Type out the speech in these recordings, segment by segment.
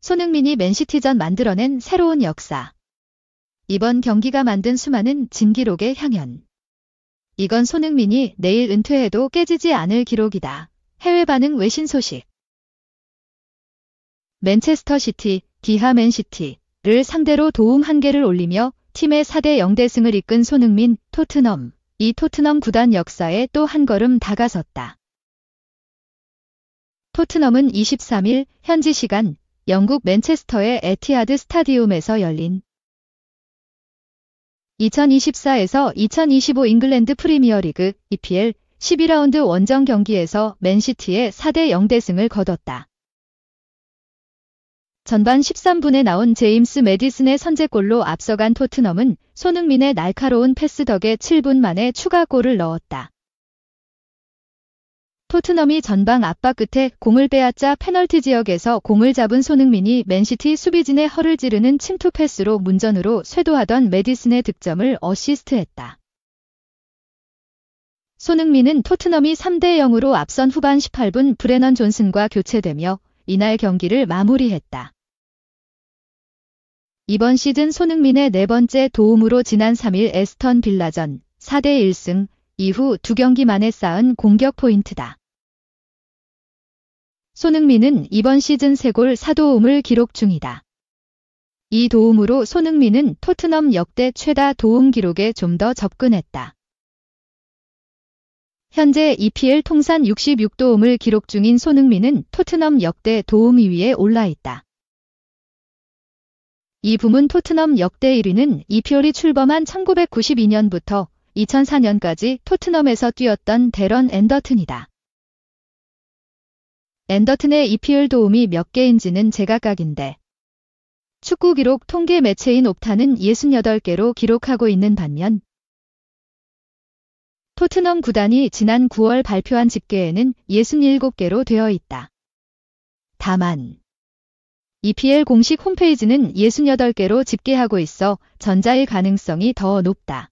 손흥민이 맨시티전 만들어낸 새로운 역사. 이번 경기가 만든 수많은 진기록의 향연. 이건 손흥민이 내일 은퇴해도 깨지지 않을 기록이다. 해외 반응 외신 소식. 맨체스터 시티, 기하 맨시티를 상대로 도움 1개를 올리며 팀의 4대 0대승을 이끈 손흥민, 토트넘. 이 토트넘 구단 역사에 또 한 걸음 다가섰다. 토트넘은 23일 현지 시간 영국 맨체스터의 에티하드 스타디움에서 열린 2024에서 2025 잉글랜드 프리미어리그 EPL 12라운드 원정 경기에서 맨시티의 4대 0대승을 거뒀다. 전반 13분에 나온 제임스 매디슨의 선제골로 앞서간 토트넘은 손흥민의 날카로운 패스 덕에 7분 만에 추가골을 넣었다. 토트넘이 전방 압박 끝에 공을 빼앗자 페널티 지역에서 공을 잡은 손흥민이 맨시티 수비진의 허를 찌르는 침투 패스로 문전으로 쇄도하던 매디슨의 득점을 어시스트했다. 손흥민은 토트넘이 3대 0으로 앞선 후반 18분 브레넌 존슨과 교체되며 이날 경기를 마무리했다. 이번 시즌 손흥민의 4번째 도움으로 지난 3일 에스턴 빌라전 4대 1승 이후 2경기 만에 쌓은 공격 포인트다. 손흥민은 이번 시즌 3골 4도움을 기록 중이다. 이 도움으로 손흥민은 토트넘 역대 최다 도움 기록에 좀 더 접근했다. 현재 EPL 통산 66도움을 기록 중인 손흥민은 토트넘 역대 도움 2위에 올라 있다. 이 부문 토트넘 역대 1위는 이피올이 출범한 1992년부터 2004년까지 토트넘에서 뛰었던 데런 앤더튼이다. 앤더튼의 EPL 도움이 몇 개인지는 제각각인데 축구 기록 통계 매체인 옵타는 68개로 기록하고 있는 반면 토트넘 구단이 지난 9월 발표한 집계에는 67개로 되어 있다. 다만 EPL 공식 홈페이지는 68개로 집계하고 있어 전자일 가능성이 더 높다.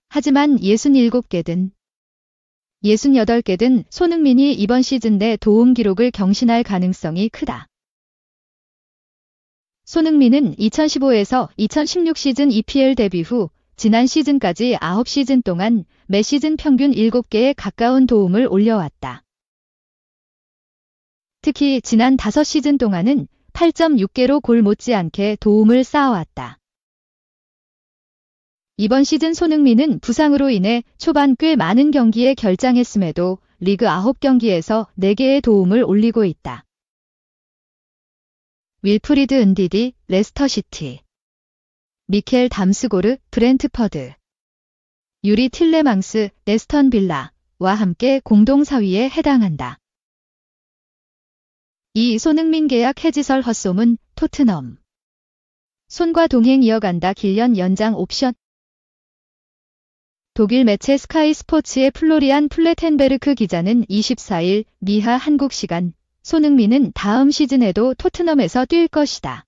하지만 67개든 68개든 손흥민이 이번 시즌 내 도움 기록을 경신할 가능성이 크다. 손흥민은 2015에서 2016 시즌 EPL 데뷔 후 지난 시즌까지 9시즌 동안 매 시즌 평균 7개에 가까운 도움을 올려왔다. 특히 지난 5시즌 동안은 8.6개로 골 못지않게 도움을 쌓아왔다. 이번 시즌 손흥민은 부상으로 인해 초반 꽤 많은 경기에 결장했음에도 리그 9경기에서 4개의 도움을 올리고 있다. 윌프리드 은디디, 레스터시티. 미켈 담스고르, 브렌트퍼드. 유리 틸레망스, 에스턴 빌라와 함께 공동 4위에 해당한다. 이 손흥민 계약 해지설 헛소문, 토트넘. 손과 동행 이어간다 길년 연장 옵션. 독일 매체 스카이 스포츠의 플로리안 플레텐베르크 기자는 24일 미하 한국 시간 손흥민은 다음 시즌에도 토트넘에서 뛸 것이다.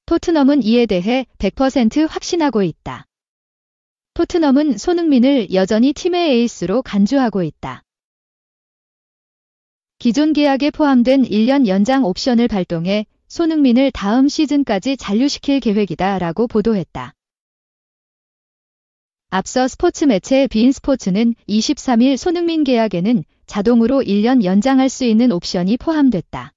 토트넘은 이에 대해 100% 확신하고 있다. 토트넘은 손흥민을 여전히 팀의 에이스로 간주하고 있다. 기존 계약에 포함된 1년 연장 옵션을 발동해 손흥민을 다음 시즌까지 잔류시킬 계획이다 라고 보도했다. 앞서 스포츠 매체 빈스포츠는 23일 손흥민 계약에는 자동으로 1년 연장할 수 있는 옵션이 포함됐다.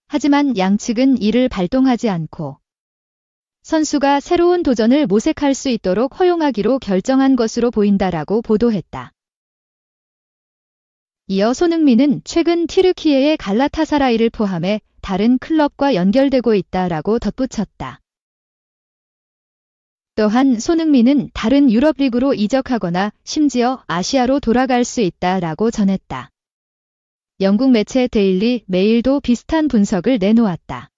하지만 양측은 이를 발동하지 않고 선수가 새로운 도전을 모색할 수 있도록 허용하기로 결정한 것으로 보인다라고 보도했다. 이어 손흥민은 최근 튀르키예의 갈라타사라이를 포함해 다른 클럽과 연결되고 있다라고 덧붙였다. 또한 손흥민은 다른 유럽 리그로 이적하거나 심지어 아시아로 돌아갈 수 있다라고 전했다. 영국 매체 데일리 메일도 비슷한 분석을 내놓았다.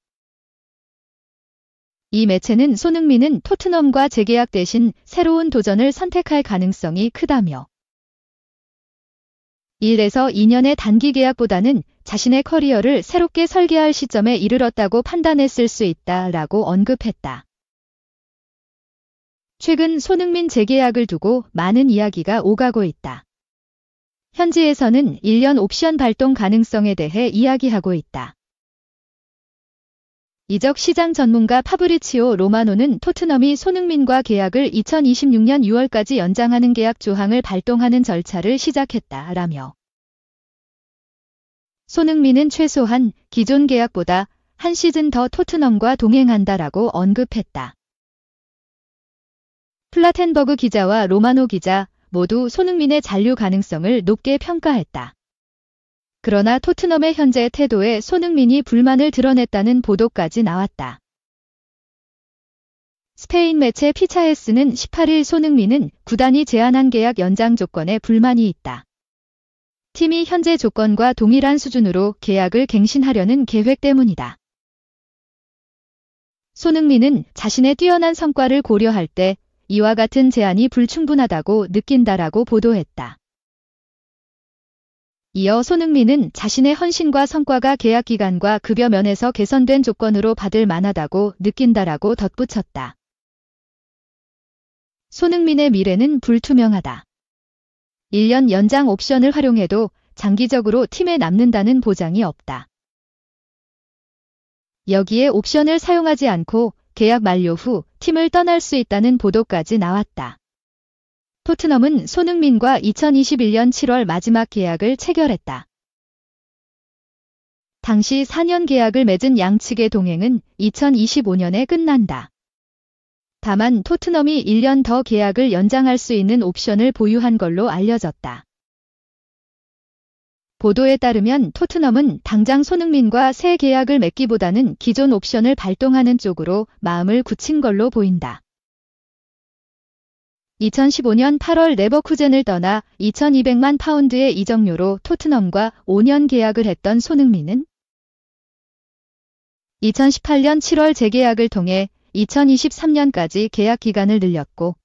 이 매체는 손흥민은 토트넘과 재계약 대신 새로운 도전을 선택할 가능성이 크다며 1에서 2년의 단기 계약보다는 자신의 커리어를 새롭게 설계할 시점에 이르렀다고 판단했을 수 있다라고 언급했다. 최근 손흥민 재계약을 두고 많은 이야기가 오가고 있다. 현지에서는 1년 옵션 발동 가능성에 대해 이야기하고 있다. 이적 시장 전문가 파브리치오 로마노는 토트넘이 손흥민과 계약을 2026년 6월까지 연장하는 계약 조항을 발동하는 절차를 시작했다라며 손흥민은 최소한 기존 계약보다 한 시즌 더 토트넘과 동행한다라고 언급했다. 플라텐버그 기자와 로마노 기자 모두 손흥민의 잔류 가능성을 높게 평가했다. 그러나 토트넘의 현재 태도에 손흥민이 불만을 드러냈다는 보도까지 나왔다. 스페인 매체 피차헤스는 18일 손흥민은 구단이 제안한 계약 연장 조건에 불만이 있다. 팀이 현재 조건과 동일한 수준으로 계약을 갱신하려는 계획 때문이다. 손흥민은 자신의 뛰어난 성과를 고려할 때 이와 같은 제안이 불충분하다고 느낀다라고 보도했다. 이어 손흥민은 자신의 헌신과 성과가 계약 기간과 급여 면에서 개선된 조건으로 받을 만하다고 느낀다라고 덧붙였다. 손흥민의 미래는 불투명하다. 1년 연장 옵션을 활용해도 장기적으로 팀에 남는다는 보장이 없다. 여기에 옵션을 사용하지 않고 계약 만료 후 팀을 떠날 수 있다는 보도까지 나왔다. 토트넘은 손흥민과 2021년 7월 마지막 계약을 체결했다. 당시 4년 계약을 맺은 양측의 동행은 2025년에 끝난다. 다만 토트넘이 1년 더 계약을 연장할 수 있는 옵션을 보유한 걸로 알려졌다. 보도에 따르면 토트넘은 당장 손흥민과 새 계약을 맺기보다는 기존 옵션을 발동하는 쪽으로 마음을 굳힌 걸로 보인다. 2015년 8월 레버쿠젠을 떠나 2200만 파운드의 이적료로 토트넘과 5년 계약을 했던 손흥민은 2018년 7월 재계약을 통해 2023년까지 계약 기간을 늘렸고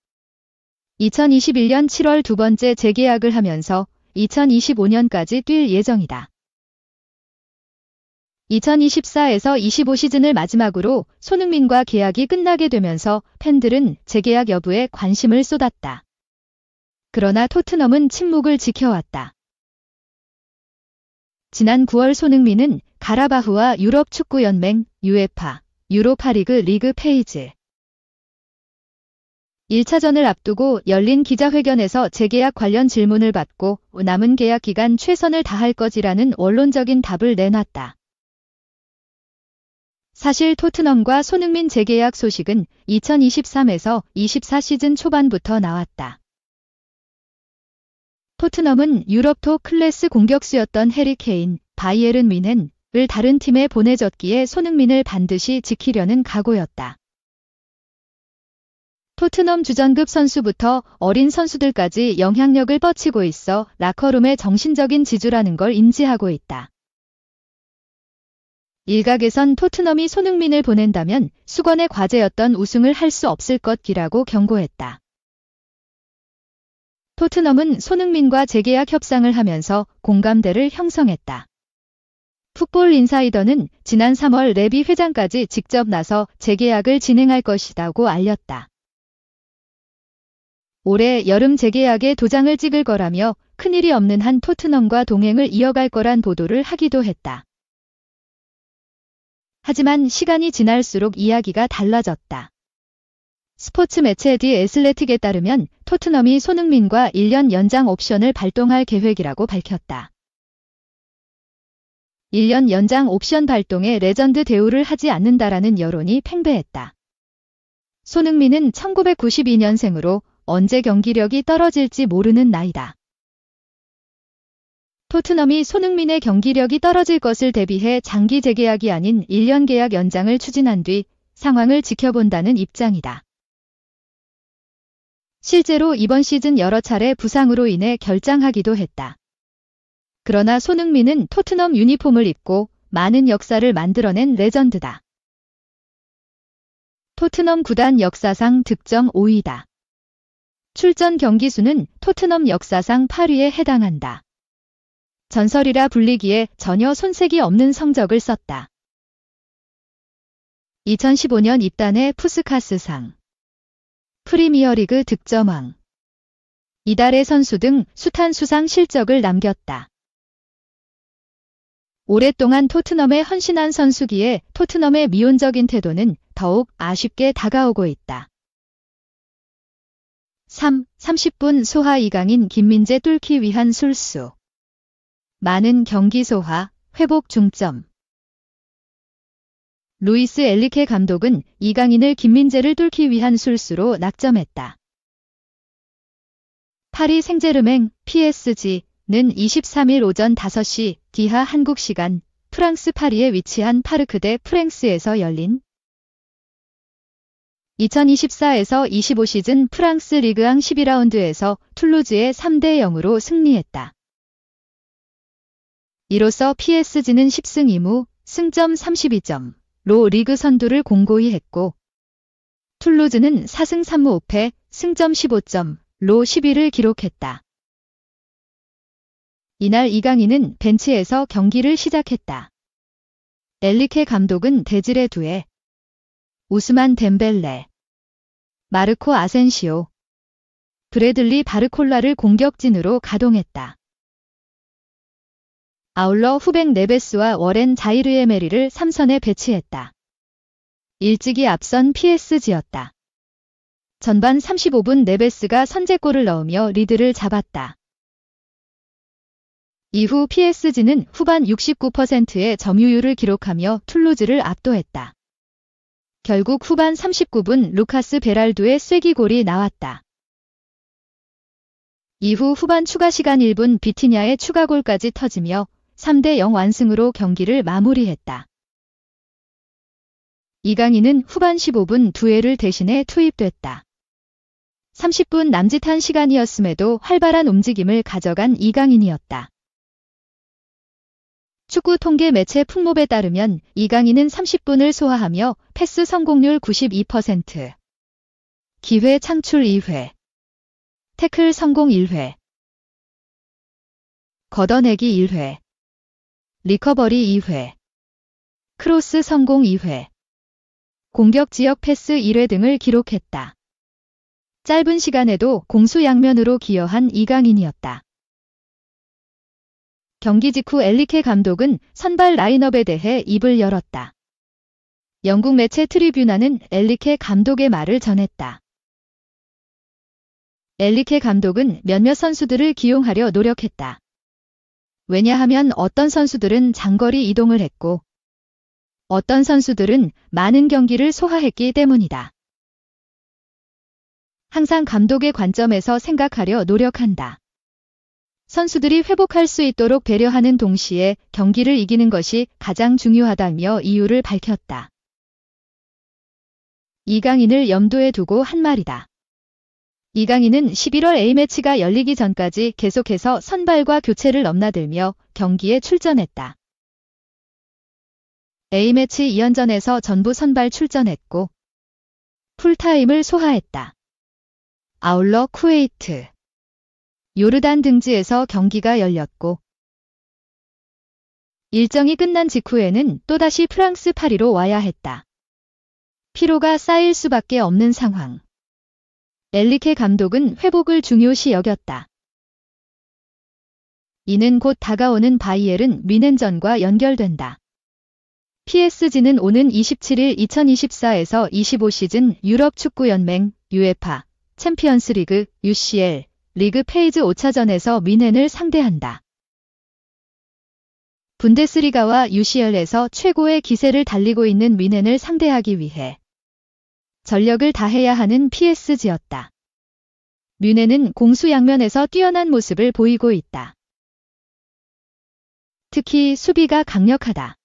2021년 7월 두 번째 재계약을 하면서 2025년까지 뛸 예정이다. 2024에서 25 시즌을 마지막으로 손흥민과 계약이 끝나게 되면서 팬들은 재계약 여부에 관심을 쏟았다. 그러나 토트넘은 침묵을 지켜왔다. 지난 9월 손흥민은 가라바흐와 유럽 축구연맹, UEFA, 유로파리그 리그 페이지 1차전을 앞두고 열린 기자회견에서 재계약 관련 질문을 받고 남은 계약 기간 최선을 다할 것이라는 원론적인 답을 내놨다. 사실 토트넘과 손흥민 재계약 소식은 2023에서 24 시즌 초반부터 나왔다. 토트넘은 유럽 톱 클래스 공격수였던 해리 케인, 바이에른 뮌헨을 다른 팀에 보내줬기에 손흥민을 반드시 지키려는 각오였다. 토트넘 주전급 선수부터 어린 선수들까지 영향력을 뻗치고 있어 라커룸의 정신적인 지주라는 걸 인지하고 있다. 일각에선 토트넘이 손흥민을 보낸다면 수건의 과제였던 우승을 할 수 없을 것이라고 경고했다. 토트넘은 손흥민과 재계약 협상을 하면서 공감대를 형성했다. 풋볼 인사이더는 지난 3월 레비 회장까지 직접 나서 재계약을 진행할 것이라고 알렸다. 올해 여름 재계약에 도장을 찍을 거라며 큰일이 없는 한 토트넘과 동행을 이어갈 거란 보도를 하기도 했다. 하지만 시간이 지날수록 이야기가 달라졌다. 스포츠 매체 디 애슬레틱에 따르면 토트넘이 손흥민과 1년 연장 옵션을 발동할 계획이라고 밝혔다. 1년 연장 옵션 발동에 레전드 대우를 하지 않는다라는 여론이 팽배했다. 손흥민은 1992년생으로 언제 경기력이 떨어질지 모르는 나이다. 토트넘이 손흥민의 경기력이 떨어질 것을 대비해 장기 재계약이 아닌 1년 계약 연장을 추진한 뒤 상황을 지켜본다는 입장이다. 실제로 이번 시즌 여러 차례 부상으로 인해 결장하기도 했다. 그러나 손흥민은 토트넘 유니폼을 입고 많은 역사를 만들어낸 레전드다. 토트넘 구단 역사상 득점 5위다. 출전 경기 수는 토트넘 역사상 8위에 해당한다. 전설이라 불리기에 전혀 손색이 없는 성적을 썼다. 2015년 입단의 푸스카스상, 프리미어리그 득점왕, 이달의 선수 등 숱한 수상 실적을 남겼다. 오랫동안 토트넘에 헌신한 선수기에 토트넘의 미온적인 태도는 더욱 아쉽게 다가오고 있다. 3. 30분 소화 이강인 김민재 뚫기 위한 술수. 많은 경기 소화, 회복 중점. 루이스 엘리케 감독은 이강인을 김민재를 뚫기 위한 술수로 낙점했다. 파리 생제르맹 (PSG는) 23일 오전 5시 디하 한국 시간 프랑스 파리에 위치한 파르크 대 프랭스에서 열린 2024에서 25 시즌 프랑스 리그앙 12라운드에서 툴루즈에 3대 0으로 승리했다. 이로써 PSG는 10승 2무, 승점 32점로 리그 선두를 공고히 했고 툴루즈는 4승 3무 5패, 승점 15점로 10위를 기록했다. 이날 이강인은 벤치에서 경기를 시작했다. 엘리케 감독은 데질에 두에 우스만 덴벨레, 마르코 아센시오, 브래들리 바르콜라를 공격진으로 가동했다. 아울러 후백 네베스와 워렌 자이르에메리를 3선에 배치했다. 일찍이 앞선 PSG였다. 전반 35분 네베스가 선제골을 넣으며 리드를 잡았다. 이후 PSG는 후반 69%의 점유율을 기록하며 툴루즈를 압도했다. 결국 후반 39분 루카스 베랄도의 쐐기골이 나왔다. 이후 후반 추가 시간 1분 비티냐의 추가골까지 터지며 3대 0 완승으로 경기를 마무리했다. 이강인은 후반 15분 두에를 대신해 투입됐다. 30분 남짓한 시간이었음에도 활발한 움직임을 가져간 이강인이었다. 축구 통계 매체 풍몹에 따르면 이강인은 30분을 소화하며 패스 성공률 92%, 기회 창출 2회, 태클 성공 1회, 걷어내기 1회, 리커버리 2회, 크로스 성공 2회, 공격 지역 패스 1회 등을 기록했다. 짧은 시간에도 공수양면으로 기여한 이강인이었다. 경기 직후 엘리케 감독은 선발 라인업에 대해 입을 열었다. 영국 매체 트리뷰나는 엘리케 감독의 말을 전했다. 엘리케 감독은 몇몇 선수들을 기용하려 노력했다. 왜냐하면 어떤 선수들은 장거리 이동을 했고 어떤 선수들은 많은 경기를 소화했기 때문이다. 항상 감독의 관점에서 생각하려 노력한다. 선수들이 회복할 수 있도록 배려하는 동시에 경기를 이기는 것이 가장 중요하다며 이유를 밝혔다. 이강인을 염두에 두고 한 말이다. 이강인은 11월 A매치가 열리기 전까지 계속해서 선발과 교체를 넘나들며 경기에 출전했다. A매치 2연전에서 전부 선발 출전했고 풀타임을 소화했다. 아울러 쿠웨이트, 요르단 등지에서 경기가 열렸고 일정이 끝난 직후에는 또다시 프랑스 파리로 와야 했다. 피로가 쌓일 수밖에 없는 상황. 엘리케 감독은 회복을 중요시 여겼다. 이는 곧 다가오는 바이에른 뮌헨전과 연결된다. PSG는 오는 27일 2024에서 25 시즌 유럽 축구연맹 UEFA 챔피언스리그 UCL 리그 페이즈 5차전에서 뮌헨을 상대한다. 분데스리가와 UCL에서 최고의 기세를 달리고 있는 뮌헨을 상대하기 위해 전력을 다해야 하는 PSG였다. 뮌헨은 공수양면에서 뛰어난 모습을 보이고 있다. 특히 수비가 강력하다.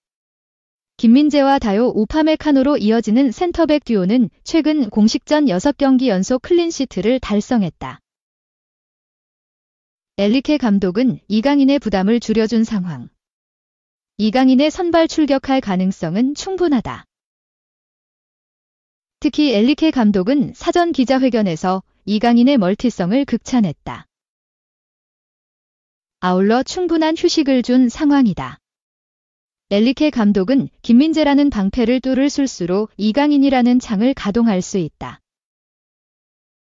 김민재와 다요 우파메카노로 이어지는 센터백 듀오는 최근 공식전 6경기 연속 클린시트를 달성했다. 엘리케 감독은 이강인의 부담을 줄여준 상황. 이강인의 선발 출격할 가능성은 충분하다. 특히 엘리케 감독은 사전 기자회견에서 이강인의 멀티성을 극찬했다. 아울러 충분한 휴식을 준 상황이다. 엘리케 감독은 김민재라는 방패를 뚫을 술수로 이강인이라는 창을 가동할 수 있다.